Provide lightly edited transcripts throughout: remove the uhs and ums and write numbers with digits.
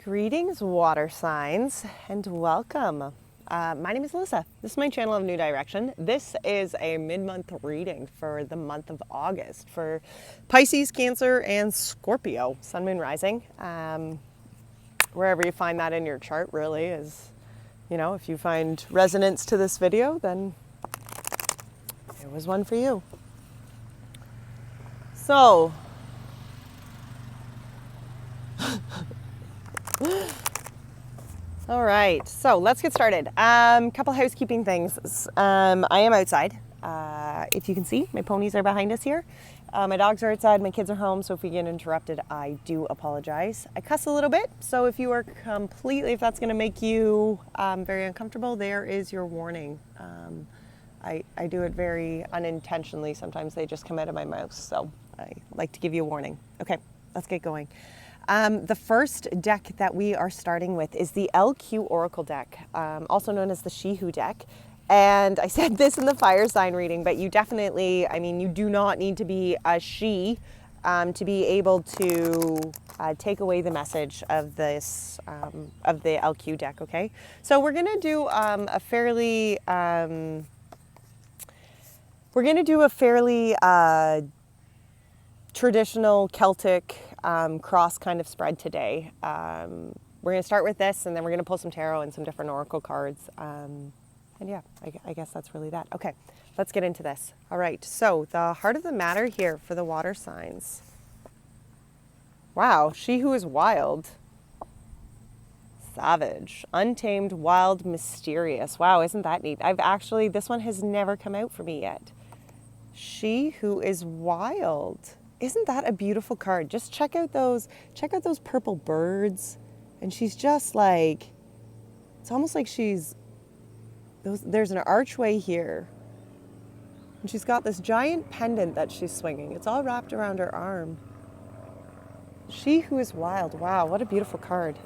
Greetings, water signs, and welcome. My name is Alyssa. This is my channel of New Direction. This is a mid-month reading for the month of August for Pisces, Cancer, and Scorpio, Sun, Moon, Rising. Wherever you find that in your chart really is, if you find resonance to this video, then it was one for you. So, all right, so let's get started. Couple housekeeping things. I am outside. If you can see, my ponies are behind us here. My dogs are outside, my kids are home, so if we get interrupted, I do apologize. I cuss a little bit, so if that's going to make you very uncomfortable, there is your warning. I do it very unintentionally. Sometimes they just come out of my mouth, so I like to give you a warning. Okay, let's get going. The first deck that we are starting with is the LQ Oracle deck, also known as the She-Who deck. And I said this in the fire sign reading, but you definitely, you do not need to be a she to be able to take away the message of this, of the LQ deck, okay? So we're going to do a fairly traditional Celtic cross kind of spread today. We're going to start with this, and then we're going to pull some tarot and some different oracle cards. And yeah, I guess that's really that. Okay, let's get into this. All right, so the heart of the matter here for the water signs. Wow, she who is wild. Savage, untamed, wild, mysterious. Wow, isn't that neat? This one has never come out for me yet. She who is wild. Isn't that a beautiful card? Just check out those purple birds. And she's just like, it's almost like there's an archway here. And she's got this giant pendant that she's swinging. It's all wrapped around her arm. She who is wild. Wow, what a beautiful card.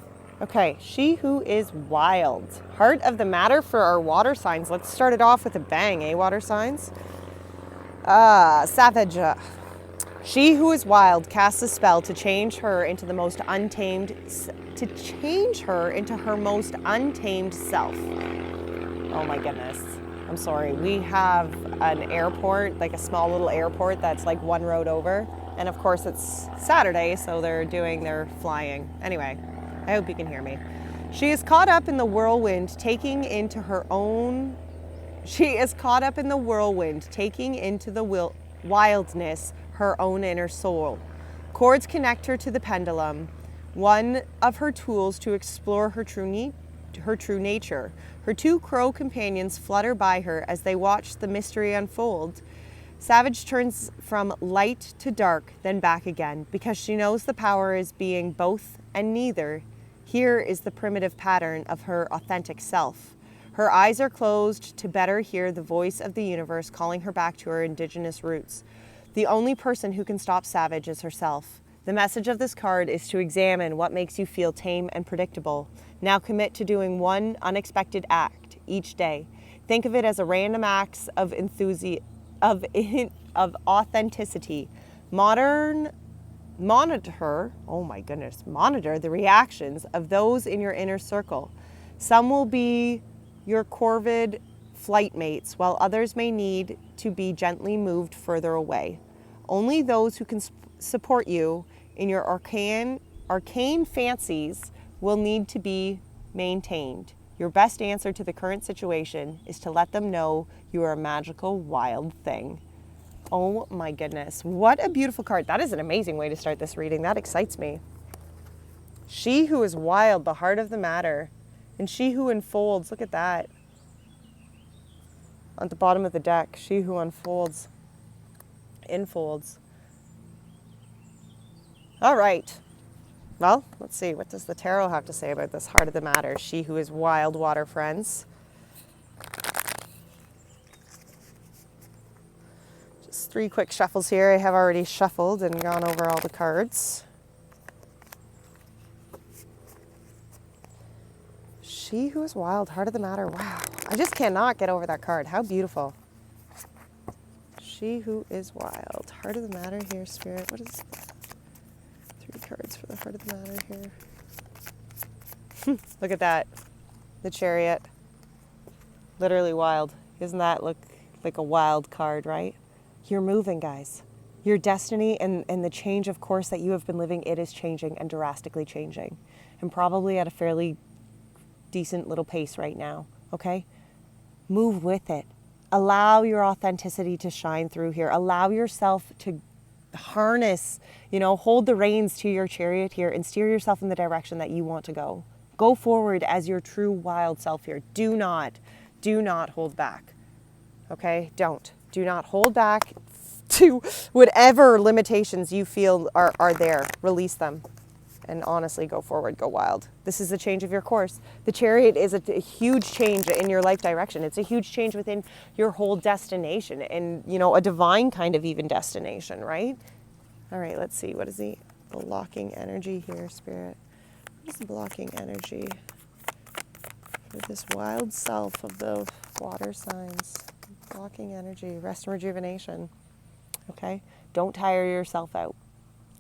Okay, she who is wild. Heart of the matter for our water signs. Let's start it off with a bang, water signs? Savage. She who is wild casts a spell to change her into her most untamed self. Oh my goodness. I'm sorry. We have an airport, like a small little airport that's like one road over. And of course it's Saturday, so they're flying. Anyway, I hope you can hear me. She is caught up in the whirlwind, taking into the wildness her own inner soul. Cords connect her to the pendulum, one of her tools to explore her true nature. Her two crow companions flutter by her as they watch the mystery unfold. Savage turns from light to dark, then back again, because she knows the power is being both and neither. Here is the primitive pattern of her authentic self. Her eyes are closed to better hear the voice of the universe calling her back to her indigenous roots. The only person who can stop Savage is herself. The message of this card is to examine what makes you feel tame and predictable. Now commit to doing one unexpected act each day. Think of it as a random acts of authenticity. Monitor the reactions of those in your inner circle. Some will be your corvid flight mates, while others may need to be gently moved further away. Only those who can support you in your arcane fancies will need to be maintained. Your best answer to the current situation is to let them know you are a magical wild thing. Oh my goodness, what a beautiful card. That is an amazing way to start this reading. That excites me. She who is wild, the heart of the matter. And she who unfolds, look at that. On the bottom of the deck, she who unfolds, enfolds. All right. Well, let's see. What does the tarot have to say about this heart of the matter? She who is wild, water friends. Just 3 quick shuffles here. I have already shuffled and gone over all the cards. She who is wild, heart of the matter. Wow. I just cannot get over that card. How beautiful. She who is wild. Heart of the matter here, Spirit. What is that? 3 cards for the heart of the matter here. Look at that. The Chariot. Literally wild. Doesn't that look like a wild card, right? You're moving, guys. Your destiny and the change of course that you have been living, it is changing and drastically changing. And probably at a fairly decent little pace right now, okay? Move with it. Allow your authenticity to shine through here. Allow yourself to harness, hold the reins to your chariot here and steer yourself in the direction that you want to go. Go forward as your true wild self here. Do not hold back. Okay? Do not hold back to whatever limitations you feel are there. Release them. And honestly, go forward, go wild. This is a change of your course. The Chariot is a huge change in your life direction. It's a huge change within your whole destination and, a divine kind of even destination, right? All right, let's see. What is the blocking energy here, Spirit? What is the blocking energy for this wild self of the water signs? Blocking energy, rest and rejuvenation. Okay? Don't tire yourself out.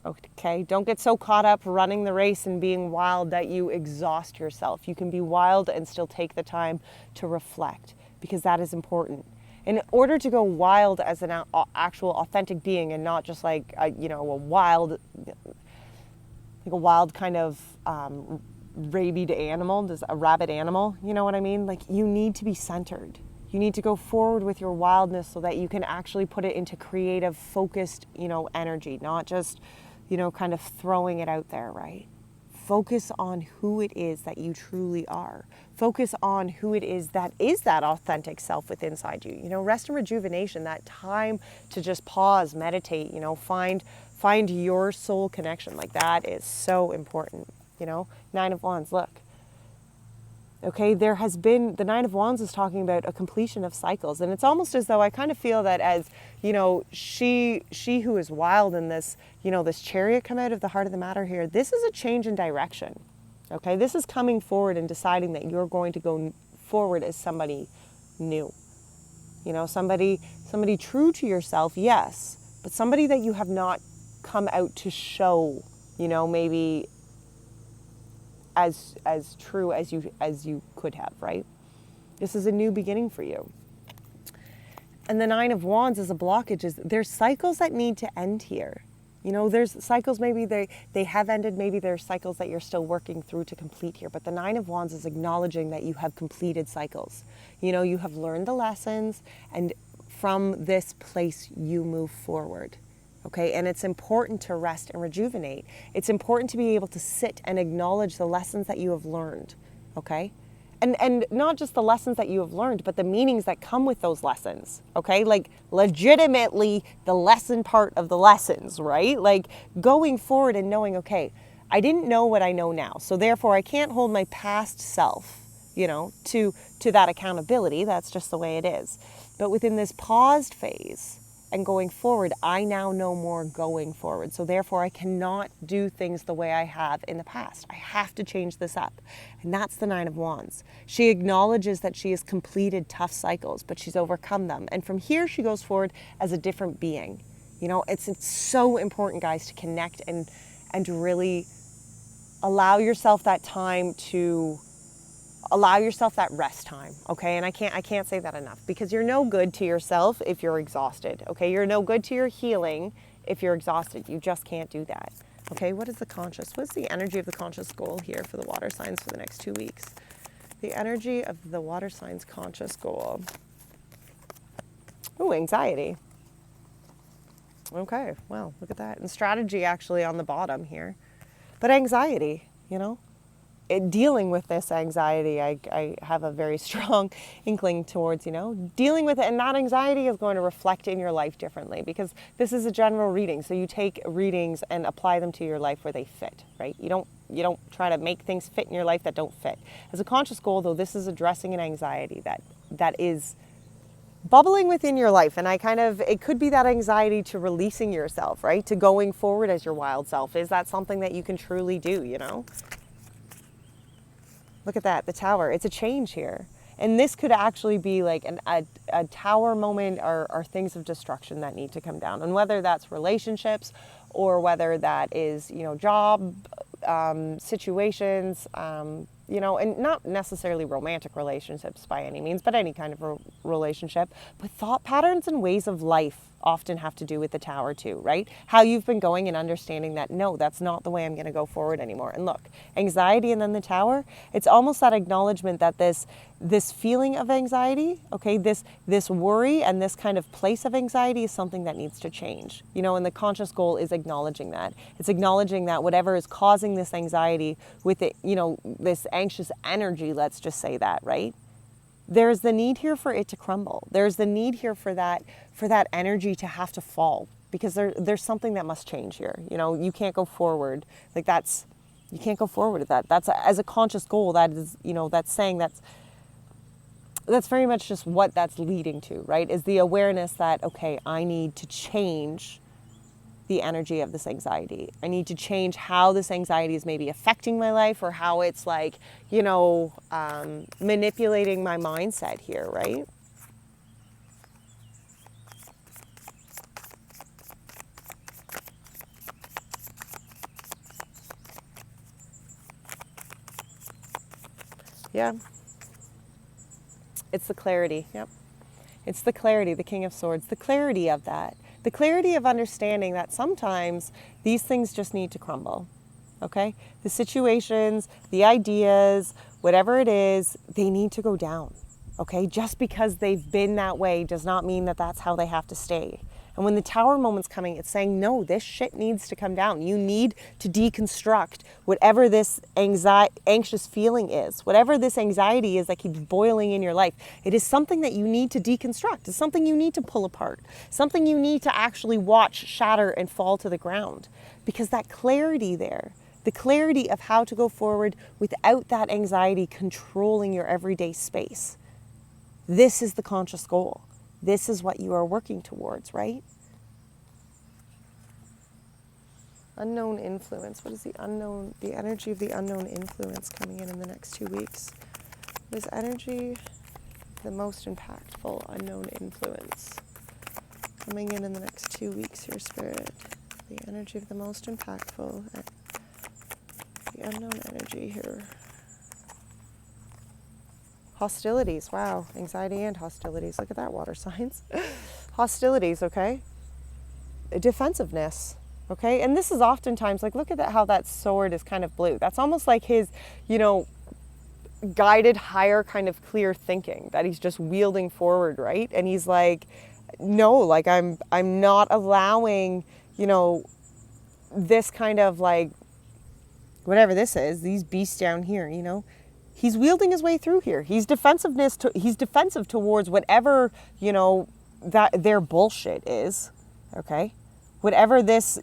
Okay, don't get so caught up running the race and being wild that you exhaust yourself. You can be wild and still take the time to reflect because that is important. In order to go wild as an actual authentic being and not just like a wild kind of rabid animal, a rabid animal, you know what I mean? Like you need to be centered. You need to go forward with your wildness so that you can actually put it into creative, focused, energy, not just kind of throwing it out there, right? Focus on who it is that you truly are. Focus on who it is that authentic self within inside you. Rest and rejuvenation, that time to just pause, meditate, find your soul connection. Like that is so important, Nine of Wands, look. Okay, the Nine of Wands is talking about a completion of cycles. And it's almost as though I kind of feel that as, she who is wild in this, this Chariot come out of the heart of the matter here, this is a change in direction. Okay, this is coming forward and deciding that you're going to go forward as somebody new. Somebody true to yourself, yes, but somebody that you have not come out to show, maybe as true as you could have, right? This is a new beginning for you. And the Nine of Wands is a blockage. There's cycles that need to end here. There's cycles, maybe they have ended, maybe there's cycles that you're still working through to complete here. But the Nine of Wands is acknowledging that you have completed cycles. You have learned the lessons, and from this place you move forward. Okay, and it's important to rest and rejuvenate. It's important to be able to sit and acknowledge the lessons that you have learned, okay? And not just the lessons that you have learned, but the meanings that come with those lessons, okay? Like legitimately the lesson part of the lessons, right? Like going forward and knowing, okay, I didn't know what I know now, so therefore I can't hold my past self, to that accountability. That's just the way it is. But within this paused phase, and going forward, I now know more going forward. So therefore, I cannot do things the way I have in the past. I have to change this up. And that's the Nine of Wands. She acknowledges that she has completed tough cycles, but she's overcome them. And from here, she goes forward as a different being. It's so important, guys, to connect and really allow yourself that time to allow yourself that rest time, okay? And I can't say that enough, because you're no good to yourself if you're exhausted, okay? You're no good to your healing if you're exhausted. You just can't do that, okay? What is the energy of the conscious goal here for the water signs for the next 2 weeks? The energy of the water signs conscious goal. Oh, anxiety. Okay, well, look at that. And strategy actually on the bottom here. But anxiety, dealing with this anxiety, I have a very strong inkling towards, dealing with it. And that anxiety is going to reflect in your life differently, because this is a general reading. So you take readings and apply them to your life where they fit, right? You don't try to make things fit in your life that don't fit. As a conscious goal, though, this is addressing an anxiety that is bubbling within your life. And it could be that anxiety to releasing yourself, right? To going forward as your wild self. Is that something that you can truly do, Look at that, the Tower. It's a change here. And this could actually be like a tower moment or things of destruction that need to come down. And whether that's relationships or whether that is, job situations, and not necessarily romantic relationships by any means, but any kind of relationship. But thought patterns and ways of life often have to do with the Tower too, right? How you've been going and understanding that, no, that's not the way I'm going to go forward anymore. And look, anxiety and then the Tower, it's almost that acknowledgement that this feeling of anxiety, okay, this worry and this kind of place of anxiety is something that needs to change, and the conscious goal is acknowledging that. It's acknowledging that whatever is causing this anxiety with it, this anxious energy, let's just say that, right? There's the need here for it to crumble. There's the need here for that energy to have to fall, because there's something that must change here. You can't go forward. You can't go forward with that. That's as a conscious goal. That is, that's saying that's very much just what that's leading to, right? Is the awareness that, okay, I need to change the energy of this anxiety. I need to change how this anxiety is maybe affecting my life, or how it's manipulating my mindset here, right? Yeah. It's the clarity. Yep. It's the clarity, the King of Swords, the clarity of that. The clarity of understanding that sometimes these things just need to crumble, okay? The situations, the ideas, whatever it is, they need to go down, okay? Just because they've been that way does not mean that that's how they have to stay. And when the Tower moment's coming, it's saying, no, this shit needs to come down. You need to deconstruct whatever this anxious feeling is, whatever this anxiety is that keeps boiling in your life. It is something that you need to deconstruct. It's something you need to pull apart, something you need to actually watch shatter and fall to the ground. Because that clarity there, the clarity of how to go forward without that anxiety controlling your everyday space, this is the conscious goal. This is what you are working towards, right? Unknown influence. What is the energy of the unknown influence coming in the next 2 weeks? What is energy, the most impactful unknown influence coming in the next 2 weeks here, Spirit? The energy of the most impactful, the unknown energy here. Hostilities, wow, anxiety and hostilities. Look at that, water signs. Hostilities, okay? Defensiveness, okay? And this is oftentimes, look at that, how that sword is kind of blue. That's almost like his, guided higher kind of clear thinking that he's just wielding forward, right? And he's like, no, I'm not allowing, this kind of whatever this is, these beasts down here, He's wielding his way through here. He's defensive towards whatever, that their bullshit is, okay? Whatever this,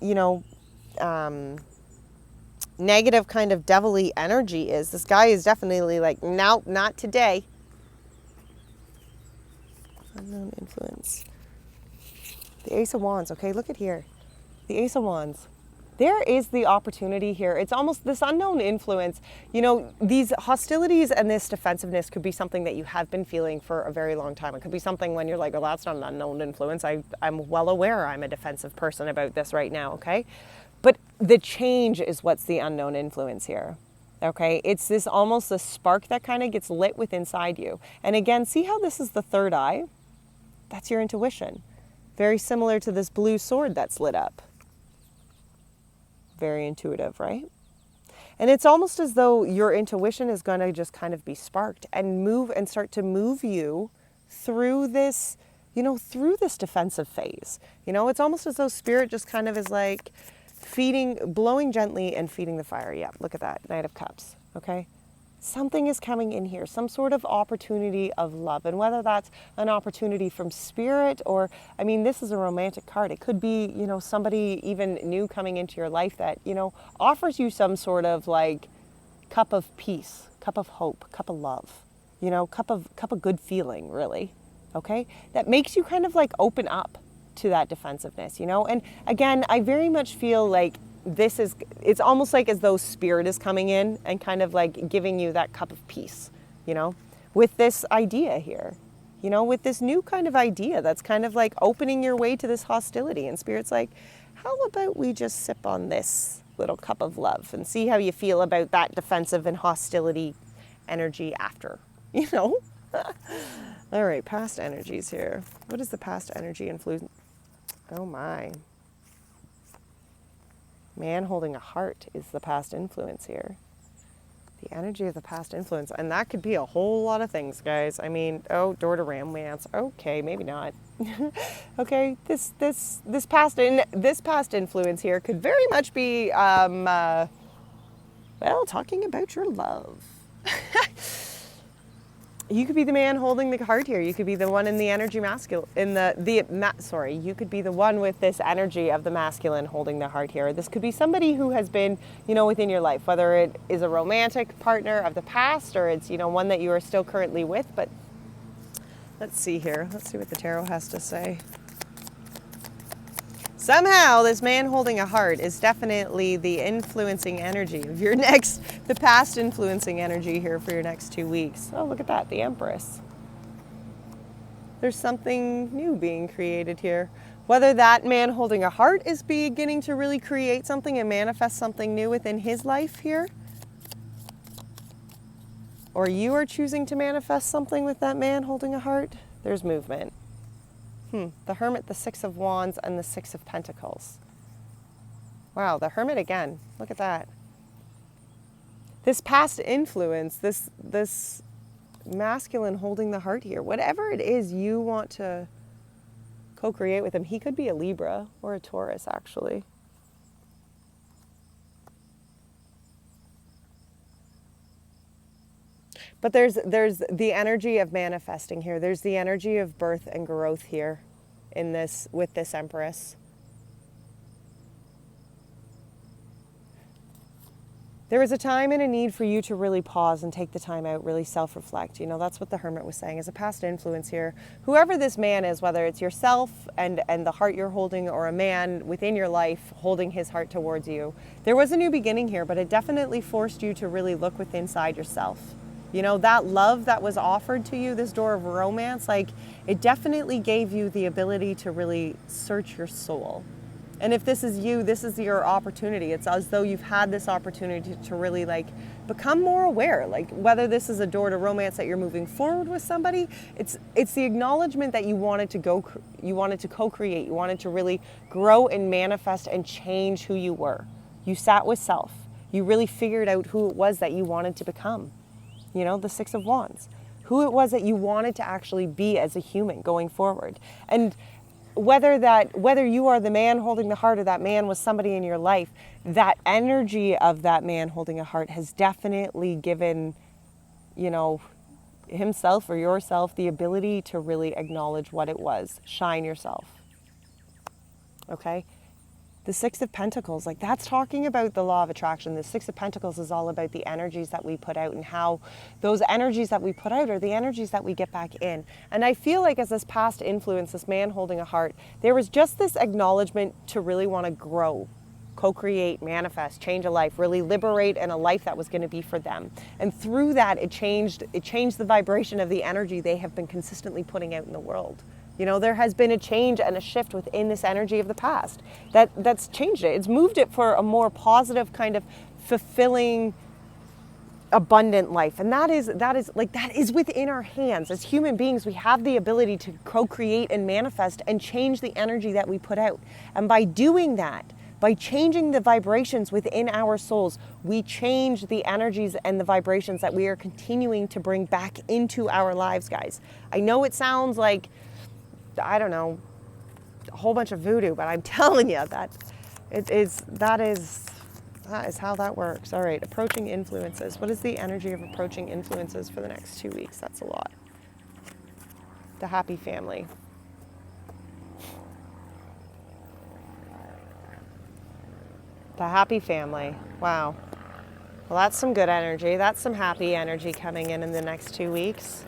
negative kind of devilly energy is. This guy is definitely no, not today. Unknown influence. The Ace of Wands, okay? Look at here. The Ace of Wands. There is the opportunity here. It's almost this unknown influence. These hostilities and this defensiveness could be something that you have been feeling for a very long time. It could be something when you're like, oh, that's not an unknown influence. I'm well aware I'm a defensive person about this right now, okay? But the change is what's the unknown influence here, okay? It's this almost a spark that kind of gets lit within inside you. And again, see how this is the third eye? That's your intuition. Very similar to this blue sword that's lit up. Very intuitive, right? And it's almost as though your intuition is going to just kind of be sparked and start to move you through this, through this defensive phase. It's almost as though Spirit just kind of is blowing gently and feeding the fire. Yeah, look at that, Knight of Cups, okay? Something is coming in here, some sort of opportunity of love. And whether that's an opportunity from Spirit or, this is a romantic card. It could be, somebody even new coming into your life that, offers you some sort of cup of peace, cup of hope, cup of love, cup of good feeling, really, okay? That makes you kind of open up to that defensiveness, And again, I very much feel it's almost as though Spirit is coming in and kind of giving you that cup of peace, with this idea here, with this new kind of idea that's kind of opening your way to this hostility. And Spirit's how about we just sip on this little cup of love and see how you feel about that defensive and hostility energy after, you know? All right, past energies here. What is the past energy influence? Oh my. Man holding a heart is the past influence here. The energy of the past influence. And that could be a whole lot of things, guys. I mean, oh, door to romance. Okay, maybe not. Okay, this past influence here could very much be, well, talking about your love. You could be the man holding the heart here. You could be the one in the energy masculine, you could be the one with this energy of the masculine holding the heart here. This could be somebody who has been, within your life, whether it is a romantic partner of the past or it's, one that you are still currently with. But let's see here. Let's see what the tarot has to say. Somehow this man holding a heart is definitely the influencing energy of the past influencing energy here for your next 2 weeks. Oh, look at that, the Empress. There's something new being created here. Whether that man holding a heart is beginning to really create something and manifest something new within his life here, or you are choosing to manifest something with that man holding a heart, there's movement. The Hermit, the Six of Wands, and the Six of Pentacles. Wow, the Hermit again. Look at that. This past influence, this masculine holding the heart here, whatever it is you want to co-create with him, he could be a Libra or a Taurus, actually. But there's the energy of manifesting here. There's the energy of birth and growth here in this, with this Empress. There was a time and a need for you to really pause and take the time out, really self-reflect. That's what the Hermit was saying, as a past influence here. Whoever this man is, whether it's yourself and the heart you're holding, or a man within your life holding his heart towards you, there was a new beginning here, but it definitely forced you to really look within inside yourself. That love that was offered to you, this door of romance, it definitely gave you the ability to really search your soul. And if this is you, this is your opportunity. It's as though you've had this opportunity to really become more aware. Whether this is a door to romance that you're moving forward with somebody, it's the acknowledgement that you wanted to co-create. You wanted to really grow and manifest and change who you were. You sat with self. You really figured out who it was that you wanted to become. The Six of Wands, who it was that you wanted to actually be as a human going forward. And whether you are the man holding the heart or that man was somebody in your life, that energy of that man holding a heart has definitely given, himself or yourself the ability to really acknowledge what it was. Shine yourself. Okay? The Six of Pentacles, that's talking about the law of attraction. The Six of Pentacles is all about the energies that we put out and how those energies that we put out are the energies that we get back in. And I feel like as this past influence, this man holding a heart, there was just this acknowledgement to really want to grow, co-create, manifest, change a life, really liberate in a life that was going to be for them. And through that, it changed the vibration of the energy they have been consistently putting out in the world. There has been a change and a shift within this energy of the past that's changed it. It's moved it for a more positive kind of fulfilling, abundant life. And that is within our hands. As human beings, we have the ability to co-create and manifest and change the energy that we put out. And by doing that, by changing the vibrations within our souls, we change the energies and the vibrations that we are continuing to bring back into our lives, guys. I know it sounds like, I don't know, a whole bunch of voodoo, but I'm telling you that is how that works. All right, approaching influences. What is the energy of approaching influences for the next 2 weeks? That's a lot. The happy family. The happy family. Wow. Well, that's some good energy. That's some happy energy coming in the next 2 weeks.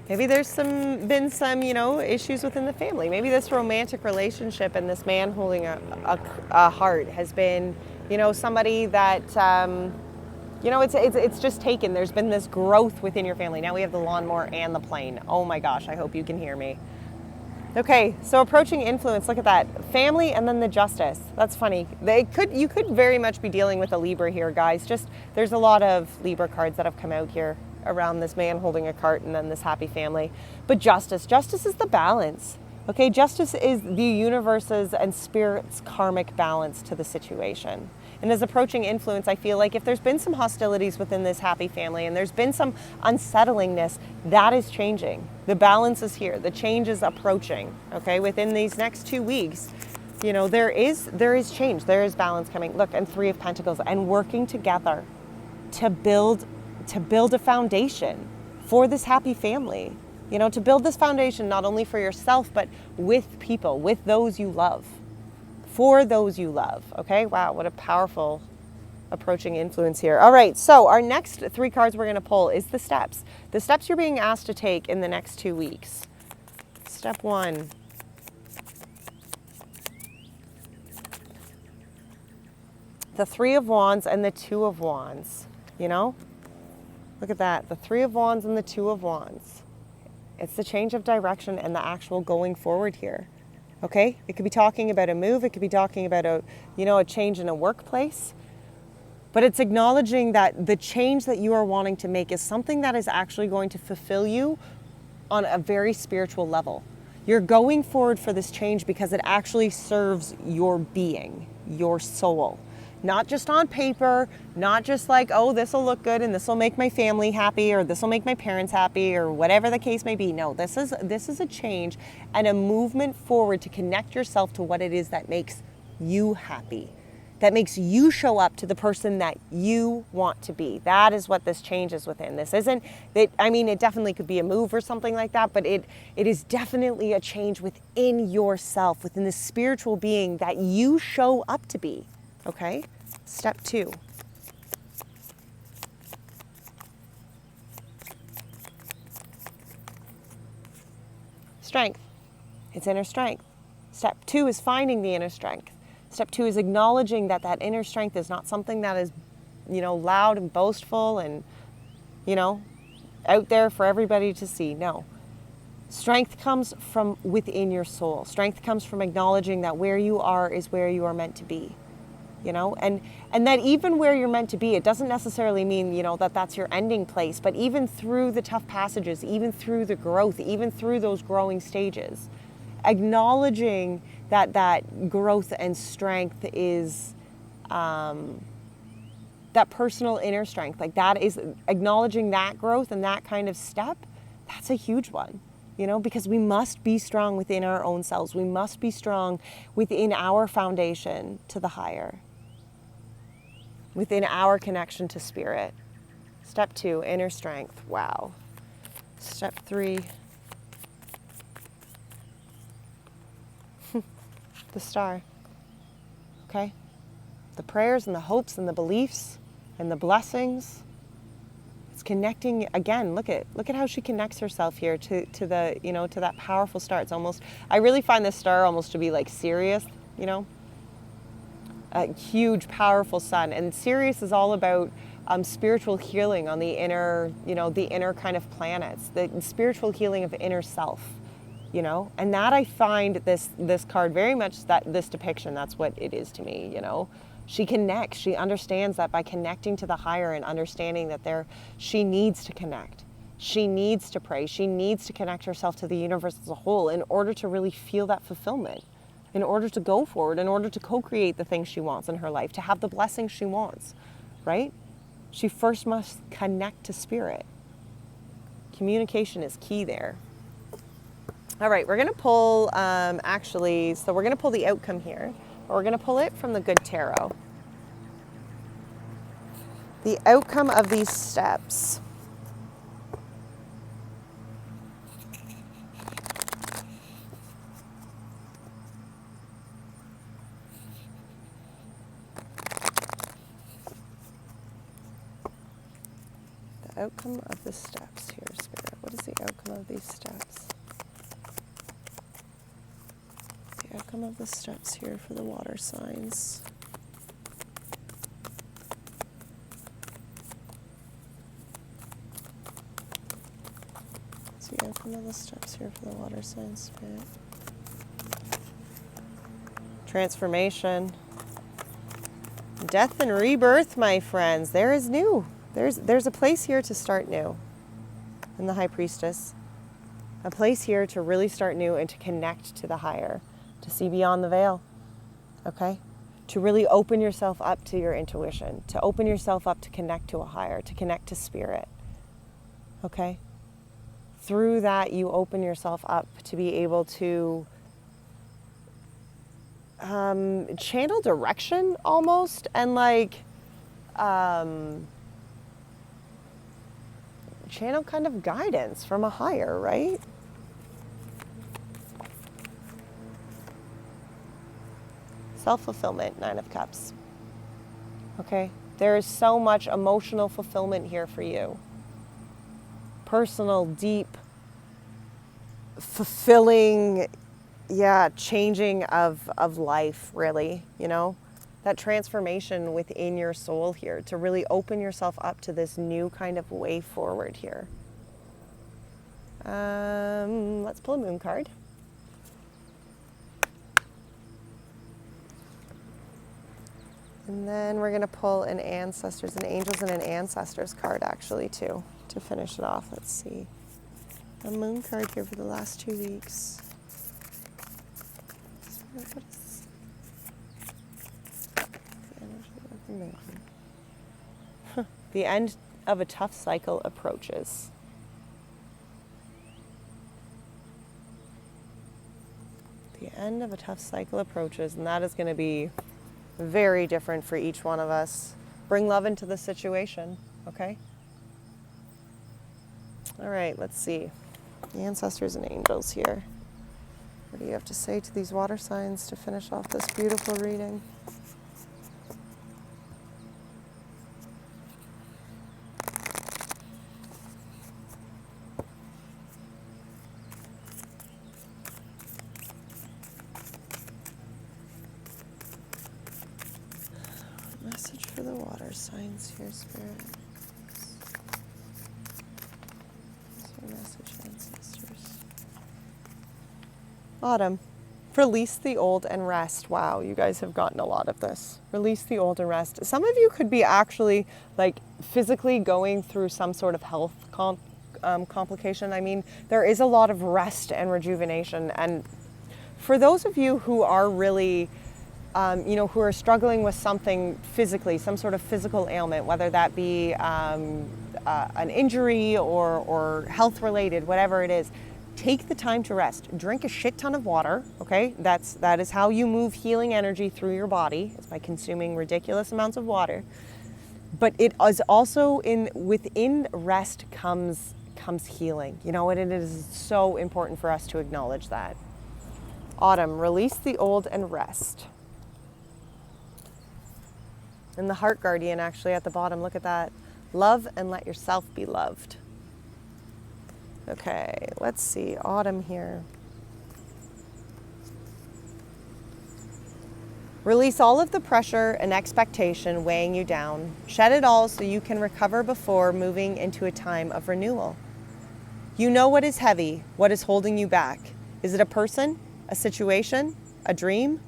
Maybe there's been some, issues within the family. Maybe this romantic relationship and this man holding a heart has been, somebody that, it's just taken. There's been this growth within your family. Now we have the lawnmower and the plane. Oh my gosh, I hope you can hear me. Okay, so approaching influence, look at that. Family and then the justice. That's funny. You could very much be dealing with a Libra here, guys. Just there's a lot of Libra cards that have come out here around this man holding a cart and then this happy family. But justice. Justice is the balance. Okay, justice is the universe's and spirit's karmic balance to the situation. And as approaching influence, I feel like if there's been some hostilities within this happy family and there's been some unsettlingness, that is changing. The balance is here. The change is approaching. Okay, within these next 2 weeks, you know, there is change. There is balance coming. Look, and 3 of Pentacles, and working together to build a foundation for this happy family. You know, to build this foundation not only for yourself, but with people, with those you love. For those you love. Okay, wow, what a powerful approaching influence here. All right, so our next 3 cards we're going to pull is the steps. The steps you're being asked to take in the next 2 weeks. Step 1. The 3 of Wands and the 2 of Wands. You know, look at that. The 3 of Wands and the 2 of Wands. It's the change of direction and the actual going forward here. Okay, it could be talking about a move. It could be talking about a change in a workplace. But it's acknowledging that the change that you are wanting to make is something that is actually going to fulfill you on a very spiritual level. You're going forward for this change because it actually serves your being, your soul. Not just on paper, not just like, oh, this will look good and this will make my family happy or this will make my parents happy or whatever the case may be. No, this is a change and a movement forward to connect yourself to what it is that makes you happy, that makes you show up to the person that you want to be. That is what this change is within. This isn't, it definitely could be a move or something like that, but it is definitely a change within yourself, within the spiritual being that you show up to be. Okay, step 2. Strength. It's inner strength. Step 2 is finding the inner strength. Step 2 is acknowledging that that inner strength is not something that is, loud and boastful and, out there for everybody to see. No. Strength comes from within your soul. Strength comes from acknowledging that where you are is where you are meant to be. And that even where you're meant to be, it doesn't necessarily mean, that that's your ending place, but even through the tough passages, even through the growth, even through those growing stages, acknowledging that growth and strength is that personal inner strength, like that is acknowledging that growth and that kind of step. That's a huge one. Because we must be strong within our own selves. We must be strong within our foundation to the higher, within our connection to spirit. Step 2, inner strength. Wow. Step 3, the star. Okay? The prayers and the hopes and the beliefs and the blessings. It's connecting again. Look at how she connects herself here to the, to that powerful star. It's almost, I really find this star almost to be like Sirius, a huge, powerful sun. And Sirius is all about spiritual healing on the inner, the inner kind of planets, the spiritual healing of inner self, and that I find this card very much, that this depiction, that's what it is to me, She connects, she understands that by connecting to the higher and understanding that she needs to connect. She needs to pray. She needs to connect herself to the universe as a whole in order to really feel that fulfillment, in order to go forward, in order to co-create the things she wants in her life, to have the blessings she wants, right? She first must connect to spirit. Communication is key there. All right, we're going to pull, so we're going to pull the outcome here. We're going to pull it from the Good Tarot. The outcome of these steps. The outcome of the steps here, Spirit. What is the outcome of these steps? The outcome of the steps here for the water signs. What's the outcome of the steps here for the water signs, Spirit? Transformation. Death and rebirth, my friends. There is new. There's a place here to start new in the High Priestess. A place here to really start new and to connect to the higher, to see beyond the veil, okay? To really open yourself up to your intuition, to open yourself up to connect to a higher, to connect to spirit, okay? Through that, you open yourself up to be able to channel direction almost, and like channel kind of guidance from a higher, right? Self-fulfillment, 9 of Cups. Okay? There is so much emotional fulfillment here for you. Personal, deep, fulfilling, changing of life, really, you know? That transformation within your soul here to really open yourself up to this new kind of way forward here. Let's pull a moon card. And then we're going to pull an ancestors and angels and an ancestors card actually too to finish it off. Let's see. A moon card here for the last 2 weeks. What is the energy of the moon? The end of a tough cycle approaches. The end of a tough cycle approaches, and that is going to be very different for each one of us. Bring love into the situation, okay? All right, let's see. The ancestors and angels here. What do you have to say to these water signs to finish off this beautiful reading? Message for the water signs here, Spirit. What's your message, ancestors? Autumn. Release the old and rest. Wow, you guys have gotten a lot of this. Release the old and rest. Some of you could be actually like physically going through some sort of health complication. I mean, there is a lot of rest and rejuvenation. And for those of you who are really who are struggling with something physically, some sort of physical ailment, whether that be an injury or health related, whatever it is, take the time to rest. Drink a shit ton of water, okay? That is how you move healing energy through your body. It's by consuming ridiculous amounts of water. But it is also within rest comes healing, you know, and it is so important for us to acknowledge that. Autumn, release the old and rest. And the Heart Guardian actually at the bottom, look at that. Love and let yourself be loved. Okay, let's see, Autumn here. Release all of the pressure and expectation weighing you down. Shed it all so you can recover before moving into a time of renewal. You know what is heavy, what is holding you back. Is it a person, a situation, a dream?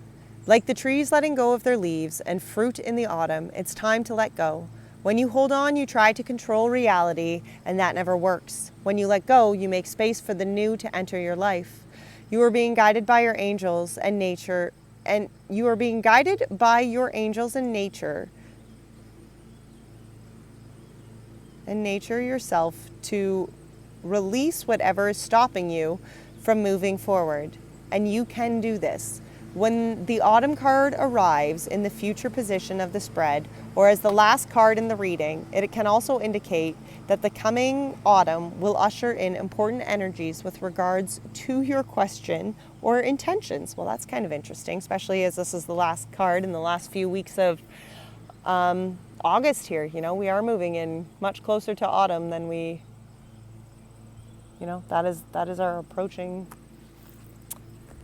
Like the trees letting go of their leaves and fruit in the autumn, it's time to let go. When you hold on, you try to control reality, and that never works. When you let go, you make space for the new to enter your life. You are being guided by your angels and nature, and you are being guided by your angels and nature yourself to release whatever is stopping you from moving forward. And you can do this. When the autumn card arrives in the future position of the spread, or as the last card in the reading, it can also indicate that the coming autumn will usher in important energies with regards to your question or intentions. Well, that's kind of interesting, especially as this is the last card in the last few weeks of August here. You know, we are moving in much closer to autumn than we, you know, that is our approaching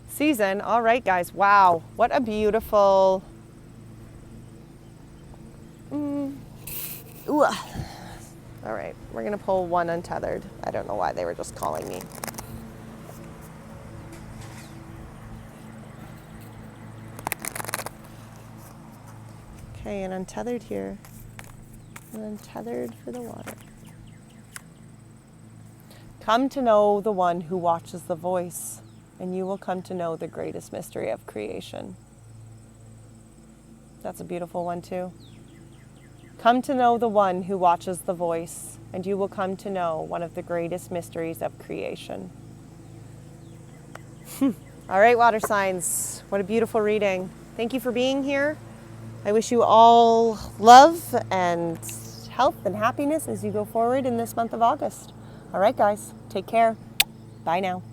season. All right, guys. Wow. What a beautiful... Ooh. All right. We're going to pull one untethered. I don't know why they were just calling me. Okay, and untethered here. And untethered for the water. Come to know the one who watches the voice, and you will come to know the greatest mystery of creation. That's a beautiful one too. Come to know the one who watches the voice, and you will come to know one of the greatest mysteries of creation. All right, water signs. What a beautiful reading. Thank you for being here. I wish you all love and health and happiness as you go forward in this month of August. All right, guys, take care. Bye now.